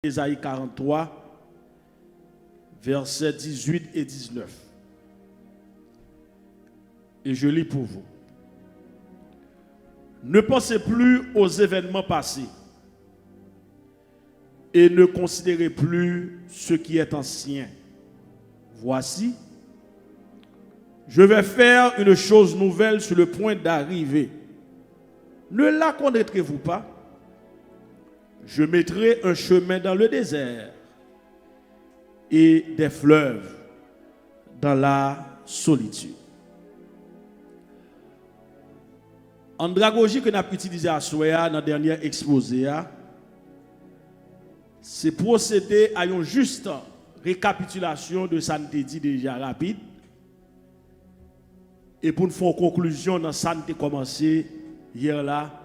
Ésaïe 43, versets 18 et 19. Et je lis pour vous. Ne pensez plus aux événements passés et ne considérez plus ce qui est ancien. Voici, je vais faire une chose nouvelle sur le point d'arriver. Ne la connaîtrez-vous pas? Je mettrai un chemin dans le désert et des fleuves dans la solitude. Andragogie que nous avons utilisé à Soya dans le dernier exposé, c'est procéder à une juste récapitulation de ça nous dit déjà rapide. Et pour nous faire une conclusion dans ça nous commencé hier là,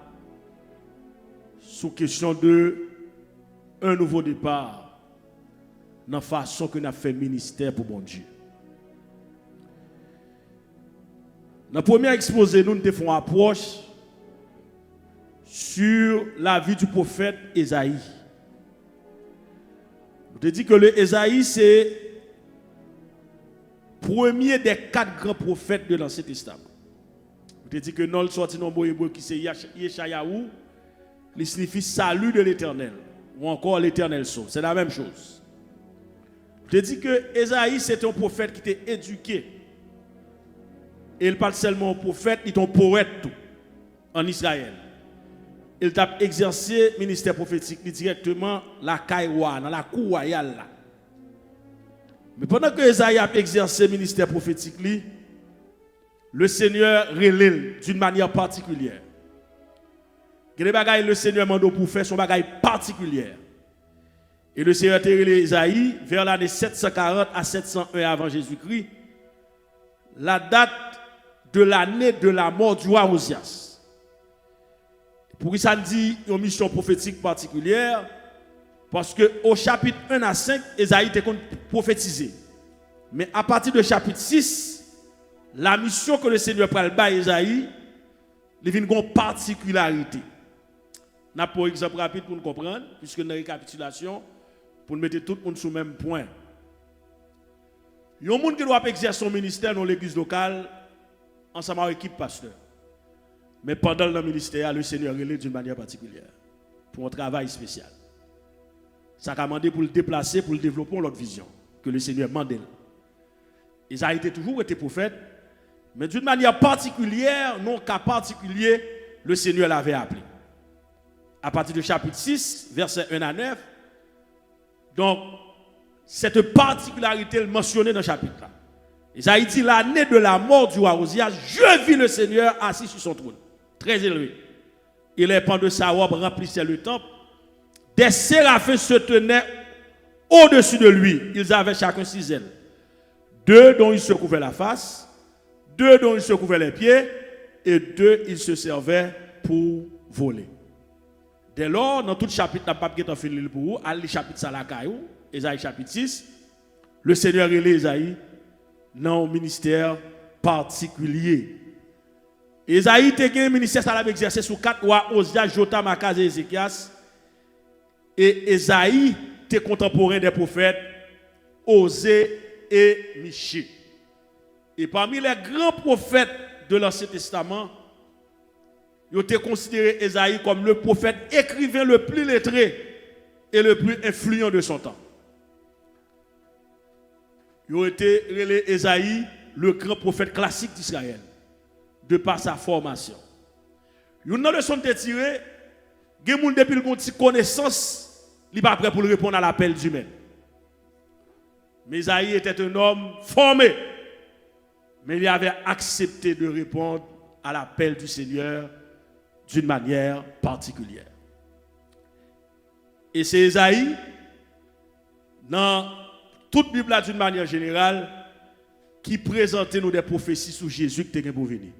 sous question de un nouveau départ dans la façon que nous avons fait ministère pour bon Dieu. Dans le premier exposé, nous avons fait une approche sur la vie du prophète Ésaïe. Je te dis que le Ésaïe, c'est le premier des 4 grands prophètes de l'Ancien Testament. Je te dis que non, le sorti dans le hébreu qui c'est Yeshayahu, il signifie salut de l'Éternel, ou encore l'Éternel sauve. C'est la même chose. Je te dis que Ésaïe, c'est un prophète qui était éduqué. Et il parle seulement au prophète, il est un poète tout, en Israël. Il a exercé le ministère prophétique directement la Kaïwa, dans la cour royale. Mais pendant que Ésaïe a exercé le ministère prophétique, le Seigneur relève d'une manière particulière. Le Seigneur m'a pour faire son bagaille particulière. Et le Seigneur a relève Ésaïe vers l'année 740 à 701 avant Jésus-Christ, la date de l'année de la mort du roi Osias. Pour ça dit une mission prophétique particulière, parce que au chapitre 1 à 5, Ésaïe était prophétisé. Mais à partir du chapitre 6, la mission que le Seigneur prend à Ésaïe, il y a une particularité. N'a pour exemple rapide pour nous comprendre, puisque dans la récapitulation, pour nous mettre tout le monde sur le même point. Il y a un monde qui doit exercer son ministère dans l'église locale, ensemble avec l'équipe pasteur. Mais pendant le ministère, le Seigneur relève d'une manière particulière, pour un travail spécial. Ça a demandé pour le déplacer, pour le développer l'autre vision, que le Seigneur mandait. Isaïe a toujours été prophète, mais d'une manière particulière, non cas particulier, le Seigneur l'avait appelé. À partir du chapitre 6, verset 1 à 9, donc, cette particularité est mentionnée dans le chapitre là. Isaïe dit l'année de la mort du roi Osias, je vis le Seigneur assis sur son trône, très élevé. Et les pans de sa robe remplissaient le temple. Des séraphins se tenaient au-dessus de lui. Ils avaient chacun 6 ailes. 2 dont ils se couvraient la face, 2 dont ils se couvraient les pieds, et 2 ils se servaient pour voler. Dès lors, dans tout chapitre, n'a pas de fini pour vous, à le chapitre Salakaïou, Ésaïe chapitre 6, le Seigneur et Ésaïe dans un ministère particulier. Ésaïe a un ministère ça l'a exercé sous 4 rois, Osias, Jotam, Akaz et Ézéchias. Et Ésaïe était contemporain des prophètes Osée et Michée. Et parmi les grands prophètes de l'Ancien Testament, il était considéré Ésaïe comme le prophète écrivain le plus lettré et le plus influent de son temps. Il a été relé Ésaïe, le grand prophète classique d'Israël, de par sa formation. Il y a une leçon de tirer, il y a des gens depuis une connaissance, il n'est pas prêt pour répondre à l'appel humain. Mais Ésaïe était un homme formé, mais il avait accepté de répondre à l'appel du Seigneur d'une manière particulière. Et c'est Ésaïe, dans toute la Bible d'une manière générale, qui présentait nous des prophéties sur Jésus qui était pour venir.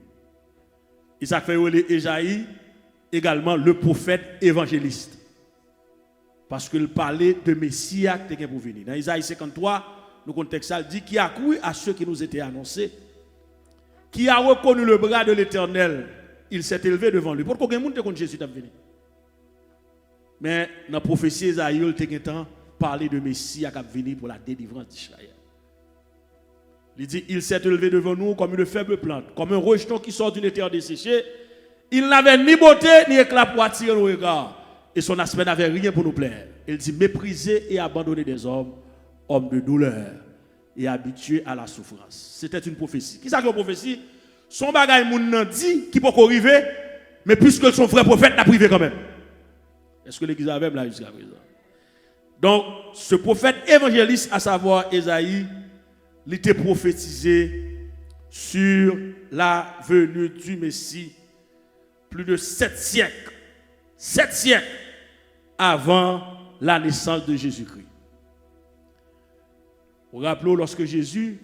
Et ça fait Ésaïe également le prophète évangéliste. Parce qu'il parlait de Messie qui était pour venir. Dans Ésaïe 53, le contexte dit qui a cru à ceux qui nous étaient annoncés, qui a reconnu le bras de l'Éternel, il s'est élevé devant lui. Pourquoi il y a des gens qui Jésus est venu? Mais dans la prophétie Esaïe, il y a temps parler de Messie qui va venir pour la délivrance d'Israël. Il dit, il s'est élevé devant nous comme une faible plante, comme un rejeton qui sort d'une terre desséchée. Il n'avait ni beauté ni éclat pour attirer nos regards. Et son aspect n'avait rien pour nous plaire. Il dit, méprisé et abandonné des hommes, homme de douleur et habitué à la souffrance. C'était une prophétie. Qui ça que une prophétie? Son bagage moun nan dit qui peut arriver, mais puisque son frère prophète n'a privé quand même. Est-ce que l'église avait là jusqu'à présent? Donc, ce prophète évangéliste, à savoir Esaïe, il était prophétisé sur la venue du Messie plus de 7 siècles. 7 siècles avant la naissance de Jésus-Christ. Vous vous rappelez lorsque Jésus,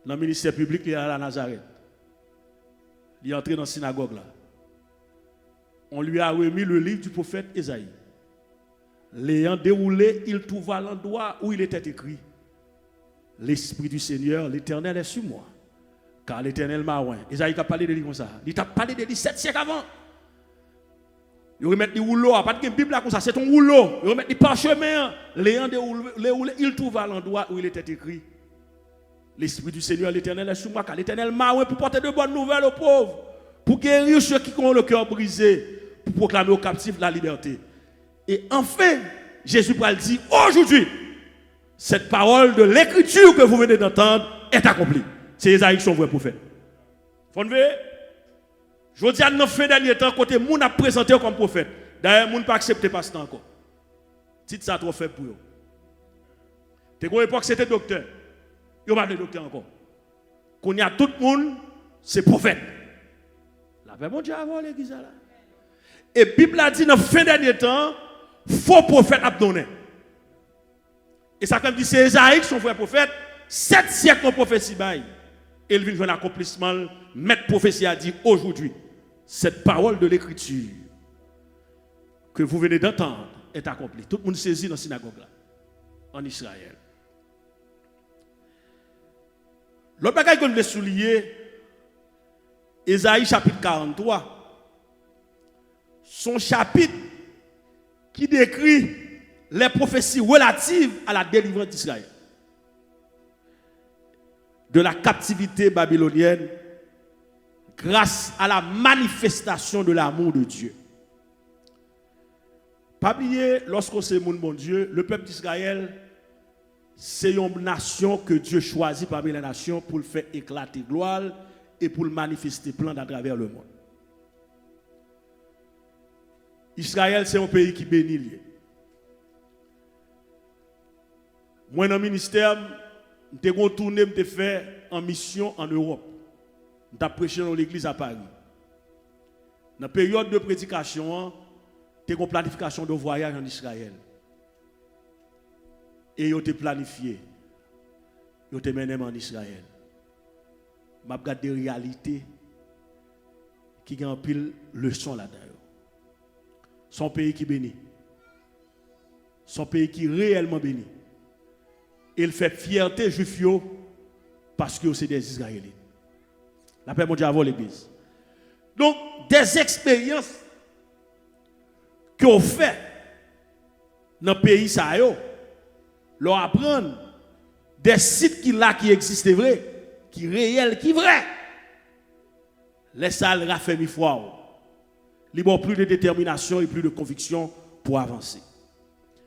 dans le ministère public, il est allé à Nazareth. Il est entré dans la synagogue là. On lui a remis le livre du prophète Esaïe. L'ayant déroulé, il trouva l'endroit où il était écrit: l'Esprit du Seigneur, l'Éternel est sur moi. Car l'Éternel m'a oint. Esaïe a parlé de lui comme ça. Il a parlé de lui 7 siècles avant. Il remet des rouleaux, pas de Bible là comme ça, c'est ton rouleau. Il remet des parchemins. L'ayant déroulé, il trouva l'endroit où il était écrit: l'Esprit du Seigneur, l'Éternel est sur moi. Car l'Éternel m'a oint pour porter de bonnes nouvelles aux pauvres, pour guérir ceux qui ont le cœur brisé, pour proclamer aux captifs la liberté. Et enfin, Jésus dit, aujourd'hui, cette parole de l'écriture que vous venez d'entendre est accomplie. C'est Esaïe son vrai prophète. Vous voyez? Je dis à nos fin dernier temps, côté moun a présenté comme prophète. D'ailleurs, moun pas accepté pasteur encore. Titre ça trop fait pour eux. T'es qu'à l'époque c'était docteur. Il n'y a pas de docteur encore. Qu'on y a tout le monde, c'est prophète. La paix mon Dieu avant l'église là. Et la Bible a dit dans fin dernier temps, faux prophète a donné. Et ça comme dit c'est Esaïe son vrai prophète, 7 siècles de prophétie bail. Et il vient un accomplissement, maître prophétie a dit aujourd'hui, cette parole de l'écriture que vous venez d'entendre est accomplie. Tout le monde saisit dans la synagogue là, en Israël. L'autre bagage qu'on veut souligner, Esaïe chapitre 43, son chapitre qui décrit les prophéties relatives à la délivrance d'Israël de la captivité babylonienne grâce à la manifestation de l'amour de Dieu. Pas oublier, lorsqu'on sait mon bon Dieu, le peuple d'Israël, c'est une nation que Dieu choisit parmi les nations pour le faire éclater gloire et pour le manifester plein à travers le monde. Israël, c'est un pays qui bénit. Moi, dans le ministère, je suis retourné me faire en mission en Europe. Je suis prêché dans l'église à Paris. Dans la période de prédication, je suis en planification de voyage en Israël. Et je suis planifié. Je suis mené en Israël. Je regarde des réalités qui ont pile leçon là-dedans. Son pays qui bénit. Son pays qui réellement bénit. Il fait fierté juif parce que c'est des Israéliens. La paix mondiale avant l'église. Donc, des expériences qu'on fait dans le pays, ça leur apprendre des sites qui existent vrais, qui réels, qui vrais. Les salles raffermi foi. Il y a plus de détermination et plus de conviction pour avancer.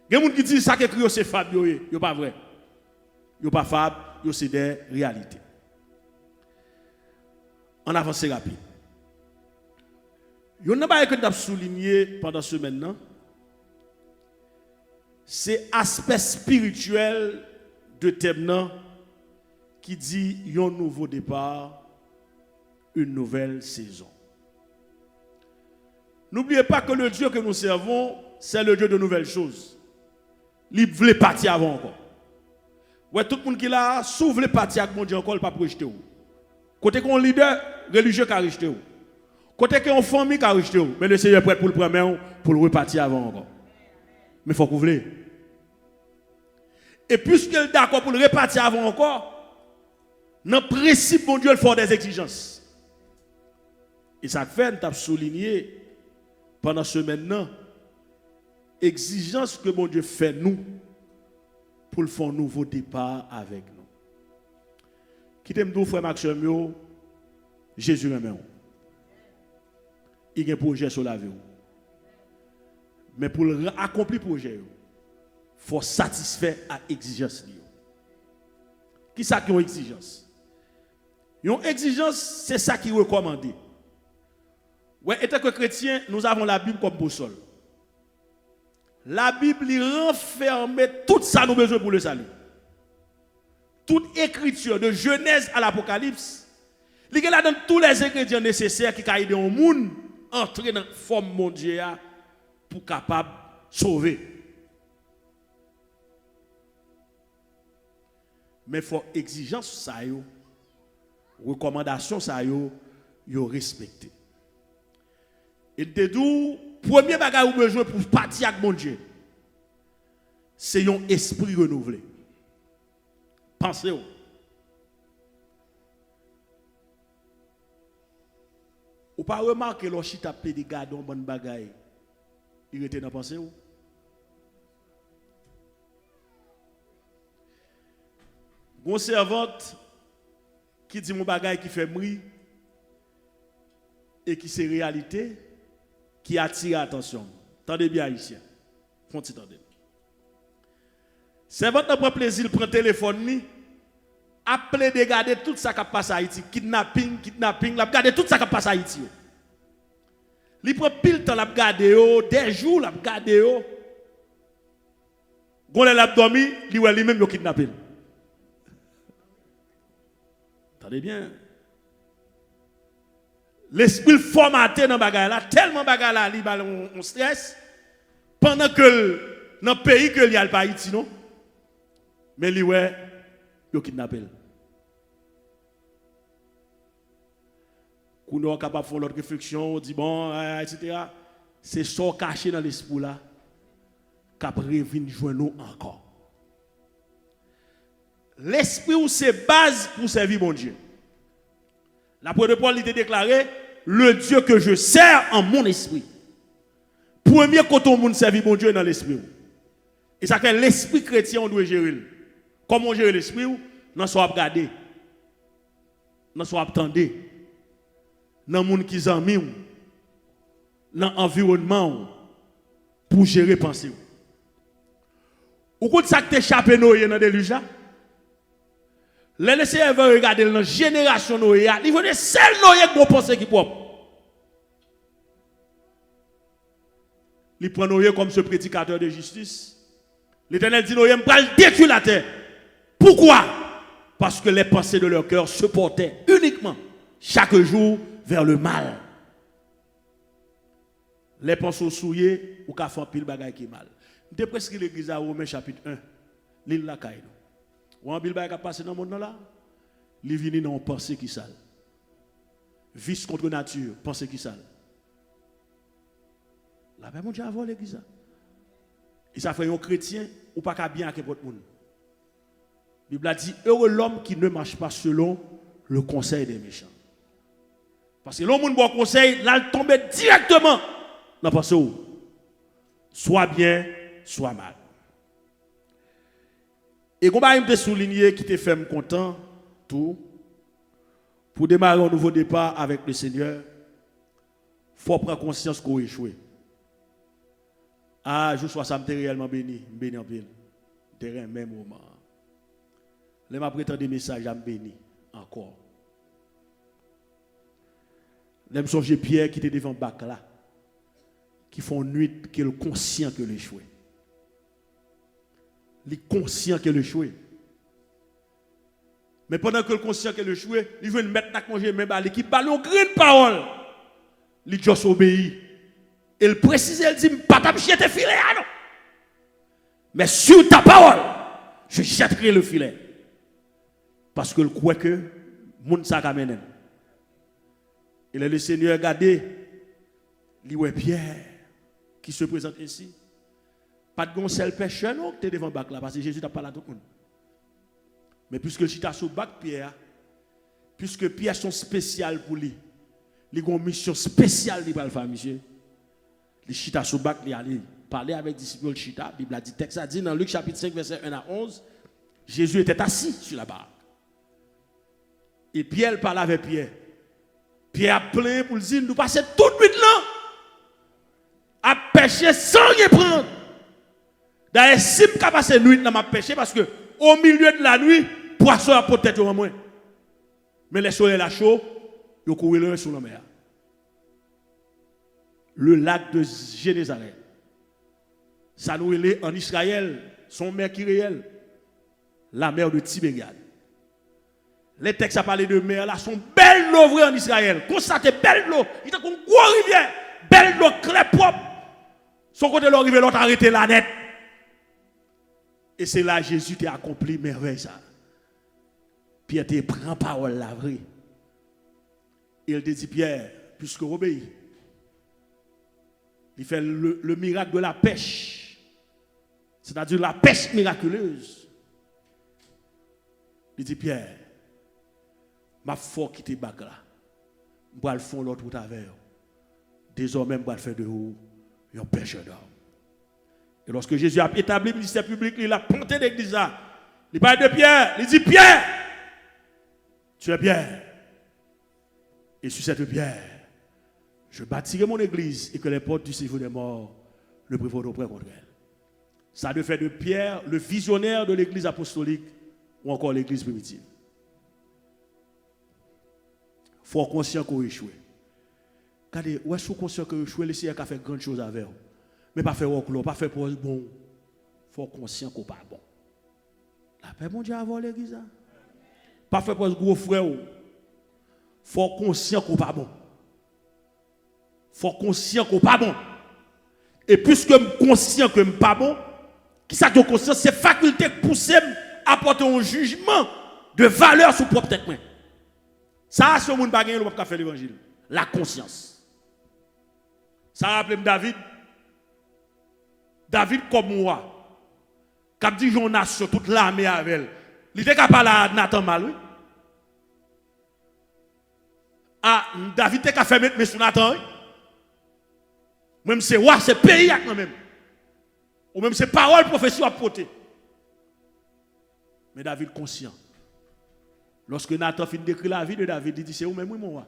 Il y a des gens qui disent ça que c'est fab, ce n'est pas vrai. Ce n'est pas fab, c'est des réalités. On avance rapide. Il y a un chose que nous avons souligné pendant ce maintenant, c'est l'aspect spirituel de thème qui dit un nouveau départ, une nouvelle saison. N'oubliez pas que le Dieu que nous servons, c'est le Dieu de nouvelles choses. Il voulait partir avant encore. Ouais, tout le monde qui l'a, s'ouvre les parties avec mon Dieu encore, il ne peut pas rejeter. Côté qu'on leader religieux qui a rejeté. Côté qu'on famille qui a rejeté. Mais le Seigneur est prêt pour le premier, pour le repartir avant encore. Mais il faut que vous voulez. Et puisqu'il est d'accord pour le repartir avant encore, dans le principe, mon Dieu, il faut des exigences. Et ça fait, nous avons souligné pendant ce maintenant, exigence que mon Dieu fait nous pour le faire un nouveau départ avec nous. Qui t'aime d'où, frère Maxime, Jésus aime. Il y a un projet sur la vie. Mais pour accomplir le projet, il faut satisfaire à l'exigence. Qui ça qui a une exigence? Une exigence, c'est ça qui est recommandé. Ouais, étant que chrétien, nous avons la Bible comme boussole. La Bible renferme tout ça nous besoin pour le salut. Toute écriture de Genèse à l'Apocalypse, il y a là tous les ingrédients nécessaires qui aident au monde à entrer dans la forme mondiale pour capable sauver. Mais il faut exigence ça yo, recommandation ça yo respecter. Et de tout, premier bagage ou besoin pour partir avec mon Dieu, c'est un esprit renouvelé. Pensez-vous. Ou pas remarquer l'on chita ple de gardons bonne bagaille. Il était dans pensée ou? Gon servante qui dit mon bagaille qui fait bruit et qui c'est réalité qui attire l'attention. Tendez bien ici. Font-ils tendez. Servante prend plaisir, il prend le téléphone ni appeler de garder tout ça qui passe à Haïti, kidnapping, la garder tout ça qui passe à Haïti. Il prend pile temps la garder des jours la garder gon l'a dormi, lui même yo kidnappé. Attendez bien. L'esprit formaté dans bagay là, tellement bagay là li on stress pendant que dans le pays que il y a pas Haïti non. Mais lui ouais, yo kidnappé. Qu'on est capable de faire l'autre réflexion, on dit bon, etc. C'est ça caché dans l'esprit là, qui a revenir joindre nous encore. L'esprit, c'est base pour servir mon Dieu. L'apôtre Paul il a déclaré, le Dieu que je sers en mon esprit. Premier côté, on servir mon Dieu dans l'esprit. Et ça fait l'esprit chrétien, on doit gérer. Comment on gère l'esprit? Nous sommes regardés. Nous sommes attendus. Dans le monde qui est amis, dans l'environnement, pour gérer pensée. Ou quand ça t'échappe dans le déluge, les Seigneur veut regarder dans la génération Noé, il veut seul Noé qui pense qui propre. Il prend Noé comme ce prédicateur de justice. L'Éternel dit Noé, va détruire la terre. Pourquoi? Parce que les pensées de leur cœur se portaient uniquement chaque jour vers le mal. Les pensées souillées ou qu'a fait pile bagaille qui est mal. De presque l'église à Romains chapitre 1, l'île la caille. Ou en pile bagaille qui passe dans le monde là, il vient dans pensée qui sale. Vice contre nature, pensée qui sale. La paix mon Dieu avant l'église. Et ça fait un chrétien ou pas qu'à bien avec votre monde. La Bible a dit heureux l'homme qui ne marche pas selon le conseil des méchants. Parce que l'homme bon conseil, là il tombe directement dans pensée où soit bien, soit mal. Et comme je te souligner qui te fait me content tout pour démarrer un nouveau départ avec le Seigneur, il faut prendre conscience qu'on a échoué. Ah, je sois ça me réellement béni en pile. Terrain même moment. Les m'a prétendre des messages à me béni encore. Les me songer Pierre qui était devant bac là qui font nuit qui est conscient que l'échoué. Il est conscient que l'échoué. Mais pendant que le conscient que l'échoué, il veut mettre à congé même à l'équipe ballon grande parole. Il juste obéit. Et il précise, il dit, pas ta jeter le filet, non. Mais sur ta parole, je jetterai le filet. Parce que je crois que le monde ça amène. Et le Seigneur regardé, il voit Pierre qui se présente ici. Pas de seul pécheur non qui est devant bac là parce que Jésus n'a pas là tout le monde. Mais puisque le chita sous bac Pierre, puisque Pierre sont spécial pour lui, il a une mission spéciale pour le faire monsieur. Le chita sous bac il aller parler avec les disciples Chita, la Bible a dit, texte a dit dans Luc chapitre 5, verset 1 à 11, Jésus était assis sur la barque. Et Pierre parlait avec Pierre. Pierre a plein pour dire, nous passons toute nuit là, à pêcher sans rien prendre. D'ailleurs, si je passe la nuit, je vais pêcher parce que au milieu de la nuit, poisson a peut-être au moins. Mais le soleil est chaud, il court le sur la mer. Le lac de Génézareth. Ça nous est en Israël, son mer qui est réelle. La mer de Tibériade. Les textes a parlé de mer là, sont belles l'eau vraie en Israël. Constatez belle l'eau, il y a une grosse rivière, belle l'eau très propre. Son côté l'eau rivière, l'autre arrêté la net. Et c'est là Jésus t'a accompli merveille ça. Pierre te prend parole la vraie. Il te dit Pierre, puisque obéis, il fait le miracle de la pêche. C'est-à-dire la pêche miraculeuse. Il dit Pierre, ma foi qui te bague là, je vais le faire l'autre route avec. Désormais, je vais le faire de vous un pêcheur d'hommes. Et lorsque Jésus a établi le ministère public, il a planté l'église là. Il parle de Pierre, il dit Pierre, tu es Pierre. Et sur cette pierre, je bâtirai mon église et que les portes du séjour des morts ne prévaudront pas contre elle. Ça de fait de Pierre le visionnaire de l'église apostolique ou encore l'église primitive. Il faut être conscient qu'on a échoué. Regardez, où est-ce qu'on est conscient qu'on a échoué, le Seigneur a fait grandes choses avec vous. Mais pas faire au pas faire pour bon. Il faut être conscient qu'on n'est pas bon. La paix, mon Dieu, avant l'église. Pas faire pour gros frère. Il faut être conscient qu'on n'est pas bon. Il faut être conscient qu'on n'est pas bon. Et puisque je suis conscient que je ne suis pas bon, qui ça que conscience, c'est faculté qui pousse à apporter un jugement de valeur sur propre tête. Ça, c'est ce monde pas gagner, on ne peut pas faire l'évangile. La conscience. Ça rappelle David. David comme moi, qui a dit j'en nation toute l'armée avec elle. Il était capable de Nathan mal, oui. Ah, David était capable de mettre mes sous Nathan, oui. Même c'est roi, c'est pays quand même. Ou même c'est parole profession à porter. Mais David conscient. Lorsque Nathan finit d'écrire la vie de David, il dit c'est où même oui mon roi.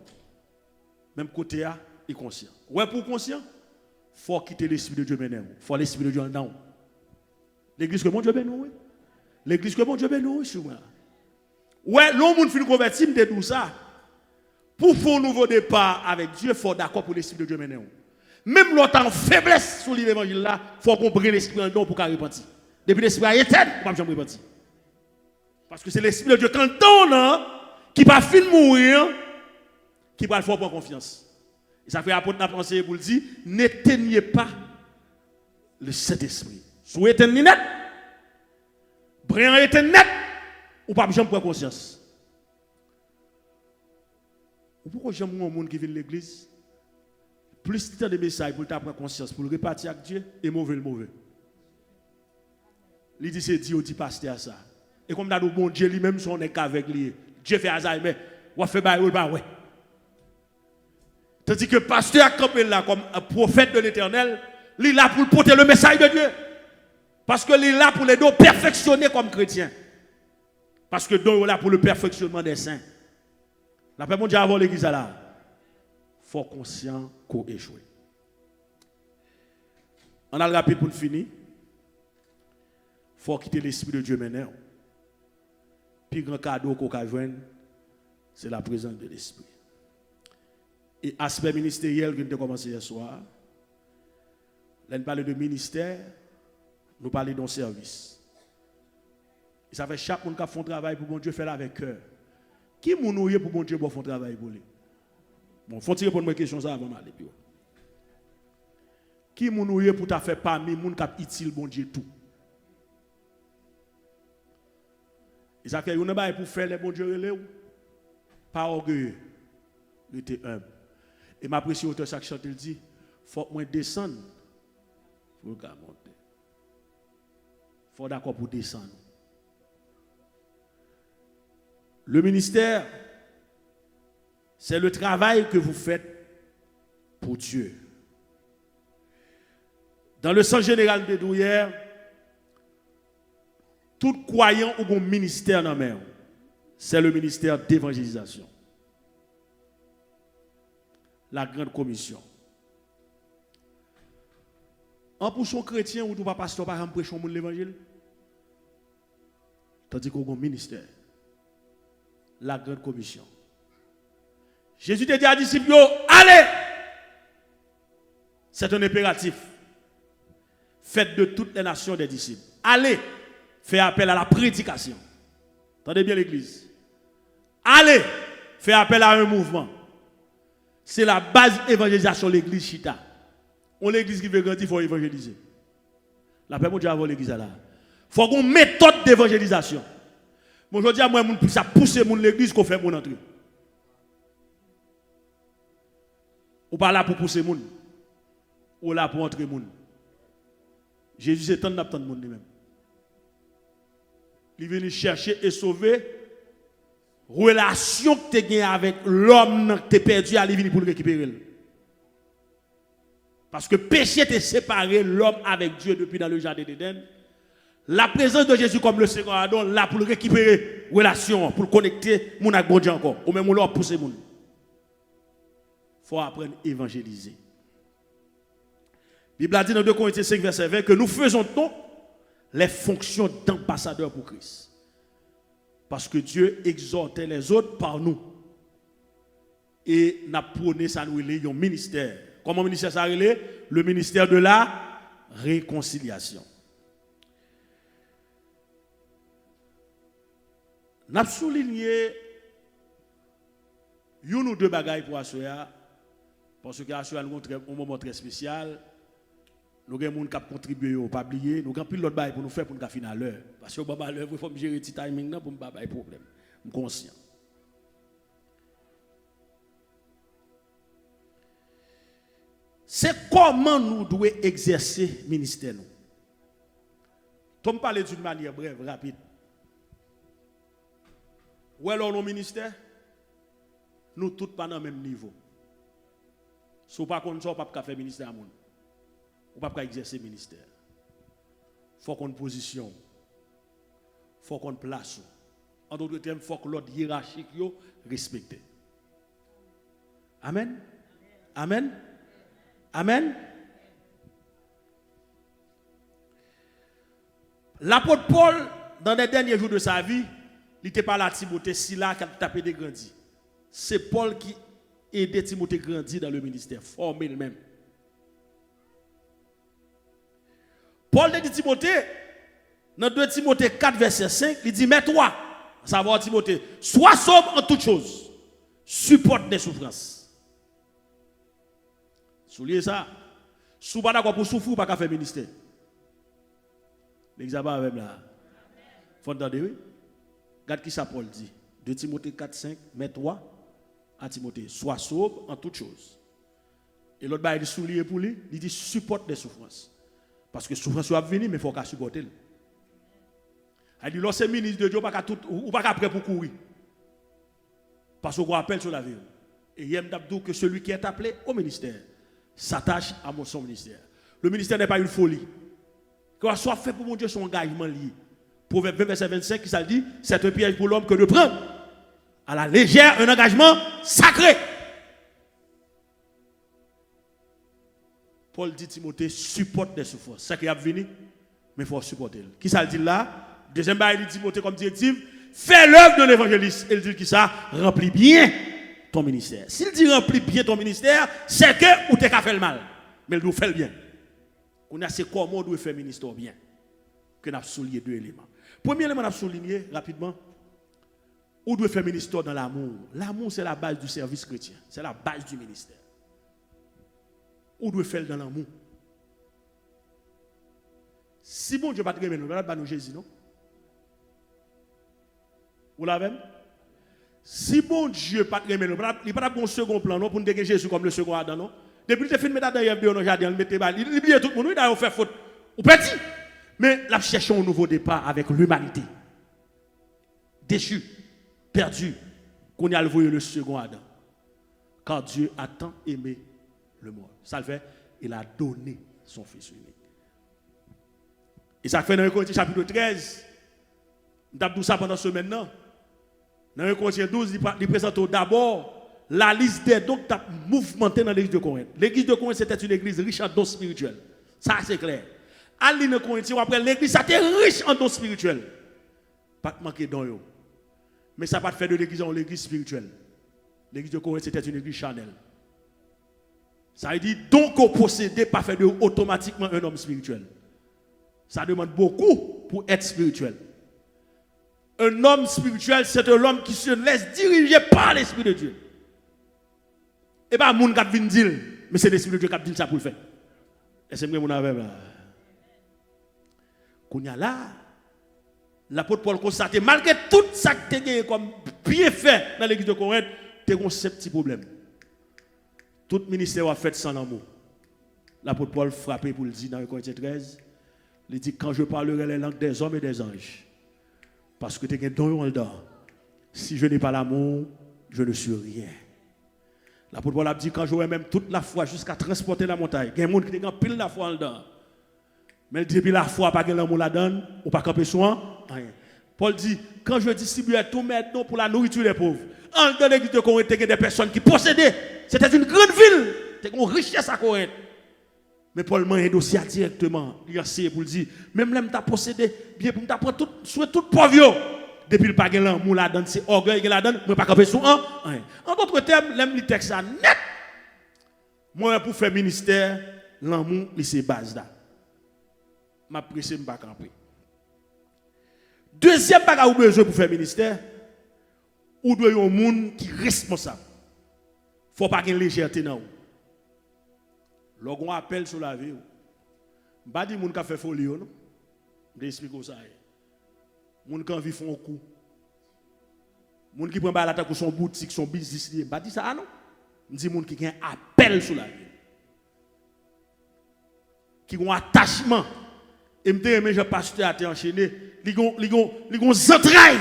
Même côté là, il est conscient. Ouais pour conscient, il faut quitter l'esprit de Dieu maintenant. Il faut l'esprit de Dieu dans. L'église que mon Dieu bénit, oui. L'église que mon Dieu bénit, oui, sur moi. Ouais, l'homme finit converti, me dit tout ça. Pour faire un nouveau départ avec Dieu, il faut d'accord pour l'esprit de Dieu maintenant. Même l'autre en faiblesse sur l'évangile là, il faut qu'on prenne l'esprit en don pour qu'il repentir. Depuis l'esprit est éternel, pour ne jamais repentir. Parce que c'est l'esprit de Dieu quand le temps là, qui va finir mourir, qui va le faire prendre confiance. Et ça fait apôtre n'a pensé pour le dire, n'éteignez pas le Saint-Esprit. Si vous éteignez net, brillant éteignez net, ou pas jamais prendre conscience. Ou pourquoi j'aime un monde qui vient de l'église? Plus de messages pour prendre conscience, pour le répartir avec Dieu, et mauvais le mauvais. Il dit c'est Dieu, dit pasteur ça. Et comme dans le bon Dieu lui-même, son n'est qu'avec lui. Dieu fait Alzheimer, ou fait bail ou pas ouais. Tandis que le pasteur a campé là comme un prophète de l'Éternel, il est là pour porter le message de Dieu. Parce que il est là pour les deux perfectionner comme chrétien. Parce que donc il est là pour le perfectionnement des saints. La paix mon Dieu avant l'église là. Faut conscient qu'on échoue. On a le rapide pour finir. Faut quitter l'esprit de Dieu maintenant. Puis grand cadeau qu'on a joindre, c'est la présence de l'esprit. Et aspect ministériel que nous avons commencé hier soir, là nous parlons de ministère, nous parlons d'un service. Et ça fait chaque monde qui fait un travail pour bon Dieu faire avec cœur. Qui mounouye pour bon Dieu pour faire un travail pour lui? Bon, faut tirer pour une question ça avant d'aller. Qui mounouye pour ta faire parmi moun qui utile bon Dieu tout? Et ça fait une bail pour faire les bon Dieu relais pas orgueilleux, il était humble. Et ma précieuse auteur chaque chante il dit faut que moi descendre pour monter. Faut d'accord pour descendre. Le ministère c'est le travail que vous faites pour Dieu. Dans le sens général de Douillère, tout croyant ou un ministère dans la main, c'est le ministère d'évangélisation. La grande commission. En pour son chrétien ou tout pas pasteur par exemple prêcher l'évangile. Tandis qu'on a un ministère. La grande commission. Jésus te dit à disciples, allez! C'est un impératif. Faites de toutes les nations des disciples. Allez! Faites appel à la prédication. Entendez bien l'église. Allez! Faites appel à un mouvement. C'est la base d'évangélisation de l'église Chita. On l'église qui veut grandir, il faut évangéliser. La paix, mon Dieu, avant l'église là. Il faut qu'on méthode d'évangélisation. Aujourd'hui, moi, ça pousse l'église qu'on fait mon entrée. Ou pas là pour pousser moun. Ou là pour entrer moun. Jésus c'est tant de monde lui-même. Il vient chercher et sauver relation que tu as gagné avec l'homme que tu as perdu, il vient pour le récupérer. Parce que péché t'a séparé l'homme avec Dieu depuis dans le jardin d'Éden. La présence de Jésus comme le Seigneur Adam là pour le récupérer relation, pour le connecter mon avec bon Dieu encore. Ou même on pousser moun. Faut apprendre à évangéliser. La Bible a dit dans 2 Corinthiens 5 verset 20 que nous faisons donc les fonctions d'ambassadeurs pour Christ. Parce que Dieu exhortait les autres par nous. Et n'a prôné ça nous un ministère. Comment ministère ça relé? Le ministère de la réconciliation. N'a souligné une ou deux bagailles pour assurer parce que assurer un moment très spécial. Nous avons des gens qui ont contribué au pas oublier, nous avons pris l'autre bail pour nous faire pour nous finir à l'heure parce que à l'heure il faut gérer petit timing pour pas de problème. Je suis conscient. C'est comment nous devons exercer le ministère. Tu me parles d'une manière brève, rapide. Où est nos ministère? Nous tous pas dans le même niveau. Si vous ne pouvez pas faire ministère à monde, vous ne pouvez pas exercer le ministère. Il faut qu'on ait une position. Il faut qu'on ait une place. En d'autres termes, il faut que l'ordre hiérarchique soit respecté. Amen. Amen. Amen. L'apôtre Paul, dans les derniers jours de sa vie, il n'était pas là à Timothée, si là, qui a tapé des grandis. C'est Paul qui aidait Timothée à grandir dans le ministère, formé lui-même. Paul dit Timothée, dans 2 Timothée 4, verset 5, il dit, mais toi, à savoir Timothée, sois sobre en toutes choses, supporte des souffrances. Souliez ça. Si vous n'êtes pas d'accord pour souffrir, vous ne pouvez pas faire ministère. L'examen avec là. Faut entendre, oui. Regarde qui ça Paul dit. 2 Timothée 4, 5, mais toi, à Timothée, sois sobre en toutes choses. Et l'autre, il dit soulier pour lui, il dit supporte des souffrances. Parce que souffrance va venir, mais il faut qu'à supporter. Il dit, lorsque ministre de Dieu, ou pas prêt pour courir. Parce qu'on appelle sur la vie. Et il y a que celui qui est appelé au ministère s'attache à son ministère. Le ministère n'est pas une folie. Qu'on soit fait pour mon Dieu son engagement lié. Proverbe 20, verset 25, qui ça dit, c'est un piège pour l'homme que de prendre à la légère un engagement sacré. Paul dit Timothée, supporte des souffrances. C'est ce qui a venu, mais il faut supporter. Qui ça dit là? Deuxième bail, il dit Timothée comme directive, fais l'œuvre de l'évangéliste. Il dit qui ça? Remplis bien ton ministère. S'il dit remplis bien ton ministère, c'est que ou t'es qu'à faire le mal. Mais il doit faire le bien. On a c'est comment on doit faire le ministère bien. Que nous avons souligné 2 éléments. Premier élément, nous avons souligné rapidement, on doit faire le ministère dans l'amour. L'amour, c'est la base du service chrétien. C'est la base du ministère. On doit faire dans l'amour. Si bon Dieu pas te aimer, nous allons pas nous Jésus, non? Vous l'avez? Si bon Dieu pas te aimer, nous il pas un second plan non pour nous dégager Jésus comme le second Adam, non? Depuis que tu fais une médaille dans le jardin, il mettait balle, il oublie tout le monde, il a fait faute. Ou petit. Mais la cherchons un nouveau départ avec l'humanité. Déchu, perdu, qu'on a envoyé le second Adam. Car Dieu a tant aimé le monde. Ça le fait, il a donné son Fils unique. Et ça fait dans 1 Corinthiens chapitre 13. Nous avons tout ça pendant ce semaine. Dans 1 Corinthiens 12, il présente d'abord la liste des dons qui ont mouvementé dans l'église de Corinthe. L'église de Corinthe, c'était une église riche en dons spirituels. Ça, c'est clair. À l'île de Corinthiens, après l'église, ça était riche en dons spirituels. Pas de manquer de dons. Mais ça n'a pas fait de l'église en l'église spirituelle. L'église de Corinthe, c'était une église charnelle. Ça veut dire, donc, au possédé, pas fait de automatiquement un homme spirituel. Ça demande beaucoup pour être spirituel. Un homme spirituel, c'est un homme qui se laisse diriger par l'Esprit de Dieu. Et pas moun qui vient dire, mais c'est l'Esprit de Dieu qui dit ça pour le faire. Et c'est moi mon avec là. Kounya là, l'apôtre Paul constate, malgré tout ça que tu as comme bien fait dans l'église de Corinthe, tu as ce petit problème. Tout ministère a fait sans amour. L'apôtre Paul frappé pour le dire dans 1 Corinthiens 13. Il dit, quand je parlerai les langues des hommes et des anges, parce que tu as un don en dedans, si je n'ai pas l'amour, je ne suis rien. L'apôtre Paul a dit, quand j'aurai même toute la foi jusqu'à transporter la montagne, il y a des gens qui ont pile la foi en dedans. Mais depuis la foi, pas que l'amour la donne, ou pas camper soin, rien. Paul dit, quand je distribuais tous mes dons pour la nourriture des pauvres, en dedans l'église de Corinthe, il y a des personnes qui possédaient. C'était une grande ville, c'était une richesse à Corinthe. Mais Paul m'a endossé directement. Il a essayé pour le dire, même là, tu possédé, bien pour t'apprendre tout, sur tout pauvre. Depuis le paquet là, la donne, c'est orgueil que la donne, mais pas camper sur un. En d'autres termes, l'aime le texte ça net. Moi, pour faire ministère, l'amour, c'est base là. Ma presse, je pas camper. Deuxième bagage ou besoin pour faire ministère, ou doit y avoir un monde qui est responsable. Faut pas qu'il y ait légèreté dans vous. Lorsqu'on appelle sur la vie, pas dire moun qui fait folie non. Je explique ça. Moun qui vit font un coup. Moun qui prend la tête son boutique, son business, pas dire ça non. Je dis moun qui a un appel sur la vie. Qui ont un attachement. Et me dit je pasteur a été enchaîné, li gon entrailles.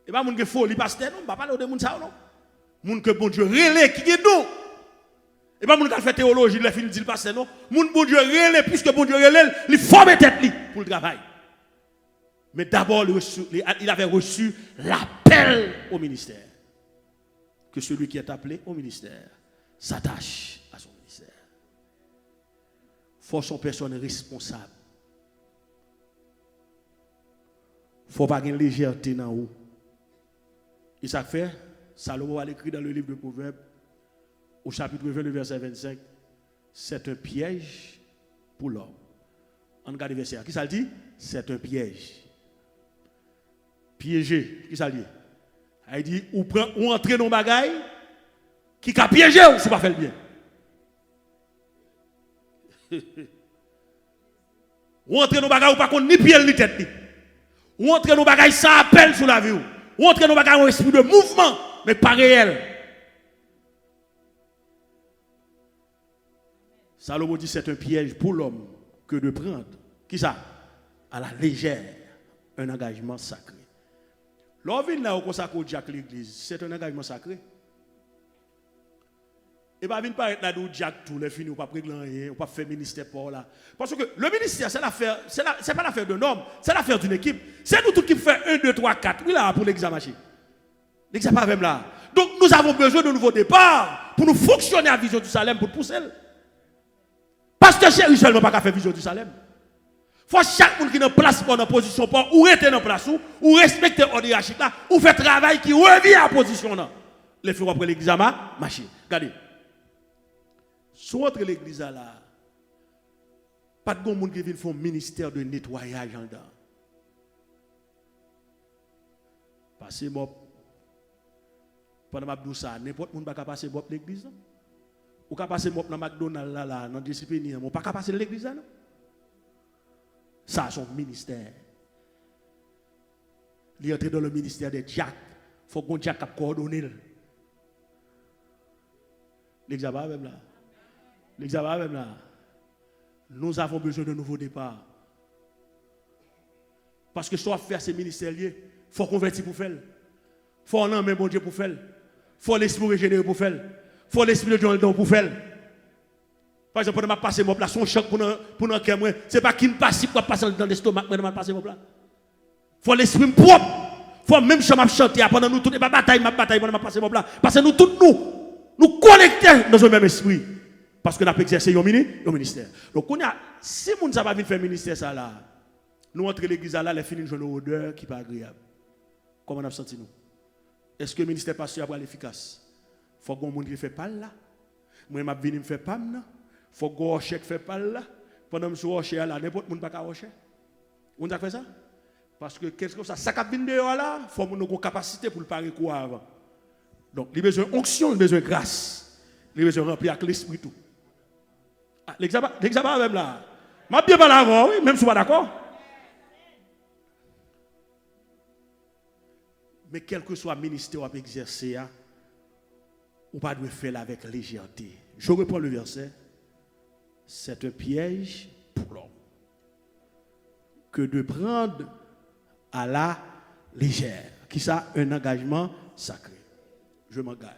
Et pas moun qui folie pasteur non, pas parler de moun ça non. Moun que bon Dieu relais qui est nous. Et pas moun qui fait théologie, il fin dit le pasteur non. Moun bon Dieu relais puisque bon Dieu relais, il forme tête li pour le travail. Mais d'abord il avait reçu l'appel au ministère. Que celui qui est appelé au ministère s'attache à son ministère. Faut son personne responsable. Faut pas une légèreté dans vous. Et ça fait, Salomon a écrit dans le livre de Proverbes, au chapitre 20, le verset 25, c'est un piège pour l'homme. On regarde le verset. Qui ça dit? C'est un piège. Piégé. Qui ça dit? Il dit, ou entrer dans le bagaille qui a piégé ou c'est pas fait le bien. Ou entrer dans le bagaille ou pas qu'on ni pied ni tête. Ou entrer dans le bagaille ça appelle sur la vie. Ou entrer dans le bagaille un esprit de mouvement, mais pas réel. Salomon dit c'est un piège pour l'homme que de prendre. Qui ça? À la légère, un engagement sacré. L'orvin là où consacre Jack l'église, c'est un engagement sacré. Et pas venir paraître là où Jack tout les fini ou pas régler rien, ou pas faire ministère pour là. Parce que le ministère c'est l'affaire, c'est pas l'affaire d'un homme, c'est l'affaire d'une équipe. C'est nous tous qui fait 1 2 3 4. Oui là pour l'examen. L'examen même là. Donc nous avons besoin de nouveaux départs pour nous fonctionner à Vision du Salem pour pousser. Pasteur chéri seulement pas faire Vision du Salem. Faut chaque monde qui est en place pour dans position pour ou rester en place ou respecter l'ordre hiérarchique là ou faire travail qui revient à position là. Les faire après l'examen, marcher. Regardez. Soit entre l'église là, pas de monde qui vient faire un ministère de nettoyage en dedans. Passer mop. Pendant m'a ça, n'importe monde pas passer mop l'église non. Ou pas passer mop dans McDonald's là dans discipline, on pas passer l'église là non. Ça, son ministère. Il est entré dans le ministère de Jack. Il faut que Jack coordonne. L'examen même là. L'examen même là. Nous avons besoin de nouveaux départs. Parce que soit faire ces ministères, il faut convertir pour faire. Il faut en même bon Dieu pour faire. Il faut l'esprit régénéré pour faire. Il faut l'esprit de Dieu pour faire. Par exemple, pendant que je passe mon plat, son choc pour nous cœur, ce n'est pas qu'il passe pour passer dans l'estomac, mais je passe mon plat. Il faut l'esprit propre. Il faut même chanter pendant nous toutes les batailles, pendant que passer mon plat. Parce que nous tous, nous connectons dans un même esprit. Parce que nous avons exercé un ministère. Donc, si nous n'avons pas venir faire ministère, ça là, nous entrons l'église là, les filles, nous avons une odeur qui n'est pas agréable. Comment on a senti nous? Est-ce que le ministère pasteur est efficace? Il faut que les gens qui fait pas là. Moi, je viens faire pas là. Il faut que les gens qui fait pas là. Pendant que je suis là, n'importe qui ne peut pas rocher. Vous avez fait ça? Parce que qu'est-ce que ça qui vient dehors là, il faut que nous ayons une capacité pour le parer quoi avant. Donc, il y a besoin d'onction, il y a besoin de grâce. Il y a besoin de remplir avec l'esprit tout. Ah, l'examen même là. Je vais bien parler avant, oui, même si vous n'êtes pas d'accord. Mais quel que soit le ministère à exercer, on ne peut pas faire avec légèreté. Je reprends le verset. C'est un piège pour l'homme que de prendre à la légère. Qui ça? Un engagement sacré. Je m'engage.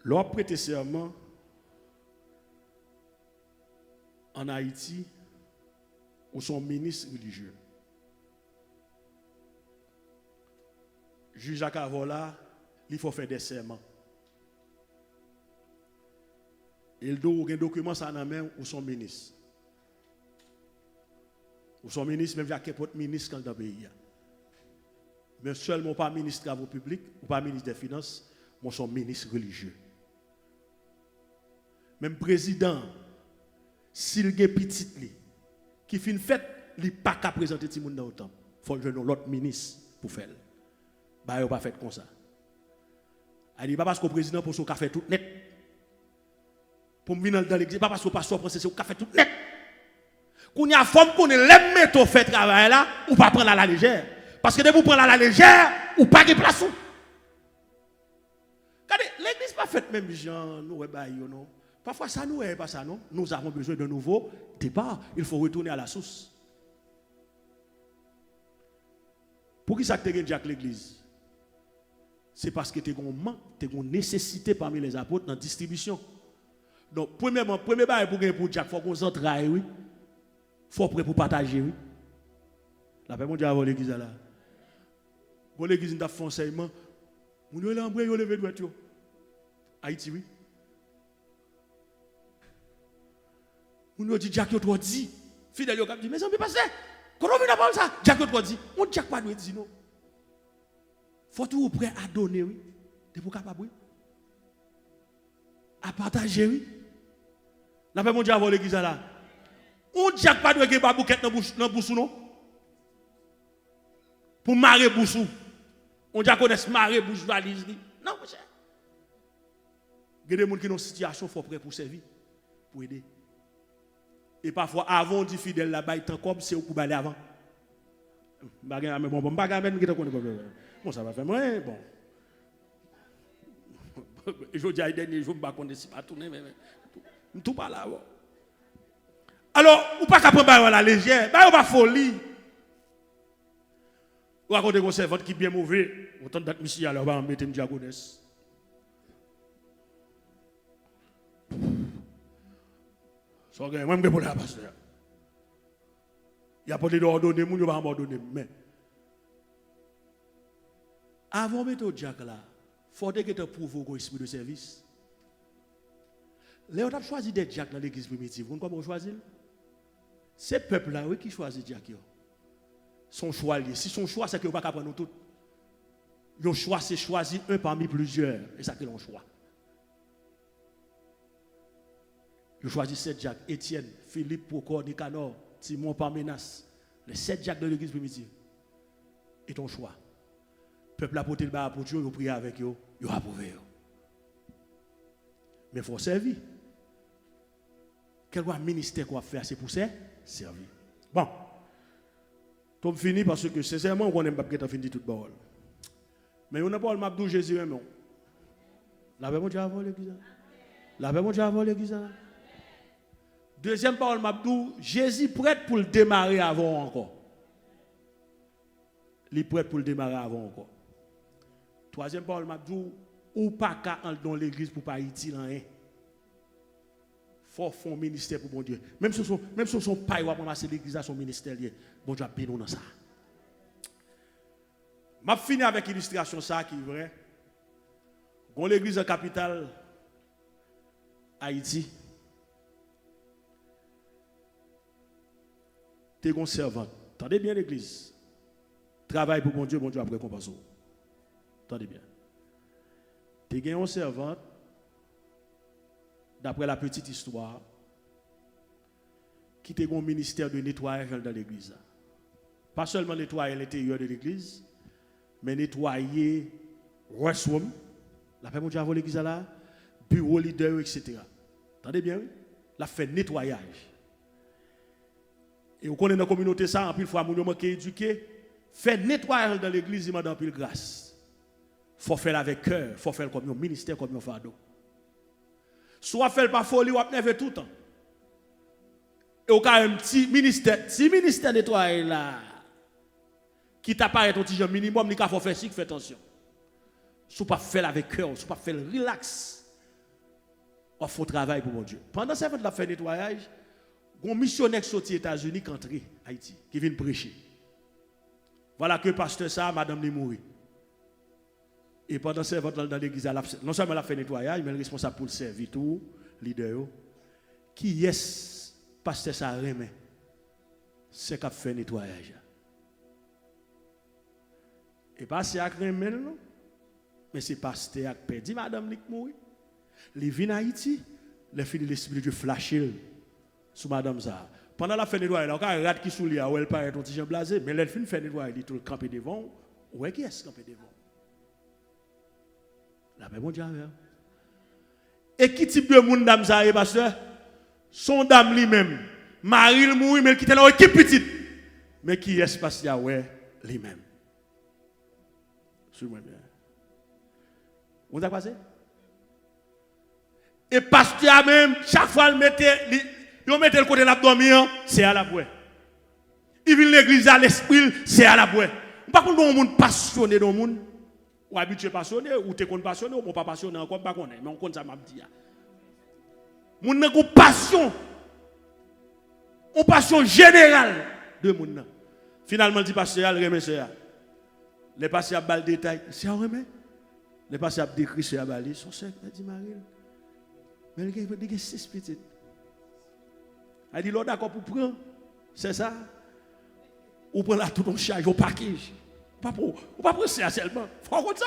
Lors prêter serment en Haïti, ou son ministre religieux. Juge Jacques Avola, il faut faire des serments. Il doit avoir un document ça dans main ou son ministre. Ou son ministre, même Jacques votre ministre dans le pays. Mais seulement pas ministre des travaux publics ou pas ministre des finances, mais son ministre religieux. Même président, s'il y a petit qui fait une fête, il n'est pas qu'à présenter tout le monde dans le temps. Il faut que l'autre ministre pour faire. Bah, il n'a pas fait comme ça. Il dit pas parce que le président pour son café tout net. Pour me venir dans l'église, pas parce que le pasteur pense que c'est un café tout net. Quand il y a une femme qu'on l'aime mettre au fait travail là, ou pas prendre à la légère. Parce que de vous prendre à la légère, ou pas de place. Regardez, l'église pas faite même gens, nous non. Parfois ça nous est pas ça non. Nous avons besoin d'un nouveau départ. Il faut retourner à la source. Pour qui ça te gagne l'église? C'est parce que tu as un manque, tu as une nécessité parmi les apôtres dans la distribution. Donc, premier bail pour gagner pour Jack, il faut qu'on s'entraille, oui. Il faut prêt pour partager, oui. La paix mondiale avant l'église là. Pour l'église, nous avons fait un enseignement. Nous avons levé de voiture. Haïti, oui. Nous avons dit, Jack, tu as dit. Fidèle, tu as dit, mais ça ne peut pas passer. Quand on vient d'apprendre ça, Jack, tu as dit. On ne Jack pas nous dire non. Faut tout prêt à donner, oui. Tu es capable, oui. À partager, oui. La paix mondiale avant l'église là. On ne Jack pas nous gagner bouquet dans la bouche, non? Pour marrer bouche. On Jack connaît marrer bouche valise. Non, monsieur. Il y a des gens qui ont une situation, il faut prêt pour servir, pour aider. Et parfois, avant, on dit fidèle là-bas, il est comme c'est au coup d'aller avant. Bon, ça va faire moi, bon. Je dis à dernier jour, je ne sais pas tourner, mais tout pas là. Alors, ou pas qu'à prendre la légère, ou pas folie. Ou à côté de servante qui est bien mauvais, autant d'être monsieur, alors on va mettre une diagonesse. So, moi, je vais pour la pasteur. Il y a pas de ordonner, je vais abandonner. Mais, avant de mettre au Jack là, il faut que tu prouves un esprit de service. Léo a choisi des Jack dans l'église primitive. Vous comprenez comment choisir? C'est le peuple là oui, qui choisit Jack. Son choix, si son choix, c'est que vous ne pouvez pas prendre tout. Le choix, c'est choisir un parmi plusieurs. Et ça, c'est le choix. Je choisis 7 Jacques, Étienne, Philippe, Procor, Nicanor, Simon, Parménas. Les 7 Jacques de l'église primitive. Et ton choix. Le peuple a porté le bas pour Dieu, il a prié avec eux, il a approuvé. Mais il faut servir. Quel ministère qu'on va faire, c'est pour ça, servir. Bon. Tout fini parce que sincèrement, on n'aime pas que tu fini toute parole. Mais on n'a pas le map de Jésus, non. La paix, mon Dieu, avant l'église. La paix, mon Dieu, avant l'église. Deuxième parole, Mabdou, Jésus prêt pour le démarrer avant encore. Il est prêt pour le démarrer avant encore. Troisième parole, Mabdou, ou pas qu'à dans l'église pour pas Haïti rien. Faut faire un ministère pour bon Dieu. Même si son pas ou ramasser l'église à son ministère lié. Bon Dieu a béni dans ça. M'a fini avec illustration ça qui est vrai. Gon l'église en capitale Haïti. T'es gon servante. Attendez bien l'église. Travaille pour bon Dieu après récompense. Attendez bien. T'es gagné une servante, d'après la petite histoire, qui a un ministère de nettoyage dans l'église. Pas seulement nettoyer l'intérieur de l'église, mais nettoyer ressources, la paix mon Dieu avant l'église là, bureau leader, etc. Attendez bien, oui? La fait nettoyage. Et vous connaissez dans la communauté ça, en pile fois, nous manquons éduquer, fait nettoyage dans l'église, il m'a donné pile grâce. Il faut faire avec cœur, il faut faire comme un ministère, comme un fardeau. Soit faire pas folie, ou apnever tout le temps. Et au cas un petit ministère nettoyé là, qui t'apparaît ton petit minimum, il faut faire si, fait attention. Soit pas faire avec cœur, soit pas faire relax. Il faut travailler pour mon Dieu. Pendant ce temps, la fait nettoyage, un missionnaire sorti aux États-Unis qui entre Haïti, qui vient prêcher. Voilà que pasteur ça, madame li mourir. Et pendant ce temps, dans l'église, non seulement elle a fait nettoyage, mais elle est responsable pour le servir tout, leader. Qui est pasteur ça remet? C'est qui a fait nettoyage. Et pas si elle remet, non? Mais c'est pasteur qui a perdu madame li mourir. Il vient en Haïti, il finit l'esprit de Dieu flasher sur madame ça. Pendant la fin nettoyage, il y a un rat qui sous lui, elle paraît un petit jean blasé, mais elle finit fait nettoyage, il tout campé devant. Où est-ce qu'il est campé devant? La paix, mon Dieu. Et qui type de monde dame ça, pasteur? Son dame lui-même. Marie le mourit, mais il quitte là, équipe petite. Mais qui est pasteur, ouais, lui-même. Suis-moi bien. Vous avez passé? Et pasteur même, chaque fois, il mettait le côté de l'abdomen, c'est à la bouée. Il vient l'église à l'esprit, c'est à la bouée. Pas qu'on a un monde passionné dans le monde. Ou habitué passionné, ou t'es passionné, ou pas passionné encore, pas connaît, mais on compte ça m'a dit. Mon n'a une passion, une passion générale de mon. Finalement, dit pasteur, remet ça. Les pasteurs a bal détail, c'est un remet. Les pasteurs a décrit ça à balé, son sec, il dit Marie. Mais il y a 6 petites. Il dit, l'on d'accord pour prendre, c'est ça. Ou prendre là tout ton charge au package. Pas pour ça seulement. Il faut qu'on ça.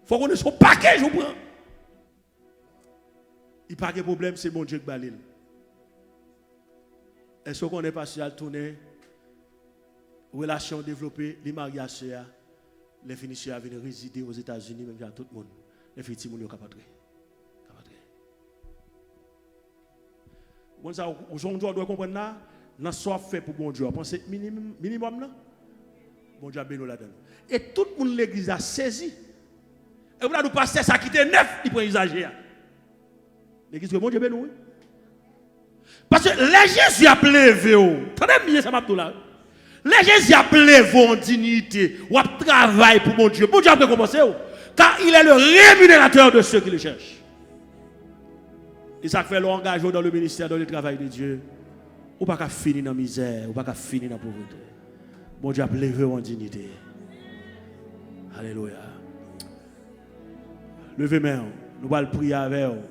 Il faut qu'on ait son paquet, je prends. Il n'y a pas de problème, c'est mon Dieu qui balil. Est-ce qu'on n'est pas sur le tourner, relation développée, les mariages, les finisseurs à venir résider aux États-Unis, même dans tout le monde. Les filles, ils sont capables. On doit comprendre là, dans ce qu'on fait pour bon Dieu. Pensez minimum là. Bon Dieu a béni là-dedans. Et tout le monde l'église a saisi. Et vous avez passer ça qui était neuf, il peut exagérer. L'église que bon Dieu béni. Parce que les Jésus a plevé. Tenez bien ça m'a tout là. Les Jésus a plevé en dignité, ou a travail pour mon Dieu. Bon Dieu a commencé. Car il est le rémunérateur de ceux qui le cherchent. Et ça fait l'engagement dans le ministère, dans le travail de Dieu. Ou pas qu'à finir dans la misère, ou pas qu'à finir dans la pauvreté. Bon Dieu a levé en dignité. Alléluia. Levez main, nous allons prier avec vous.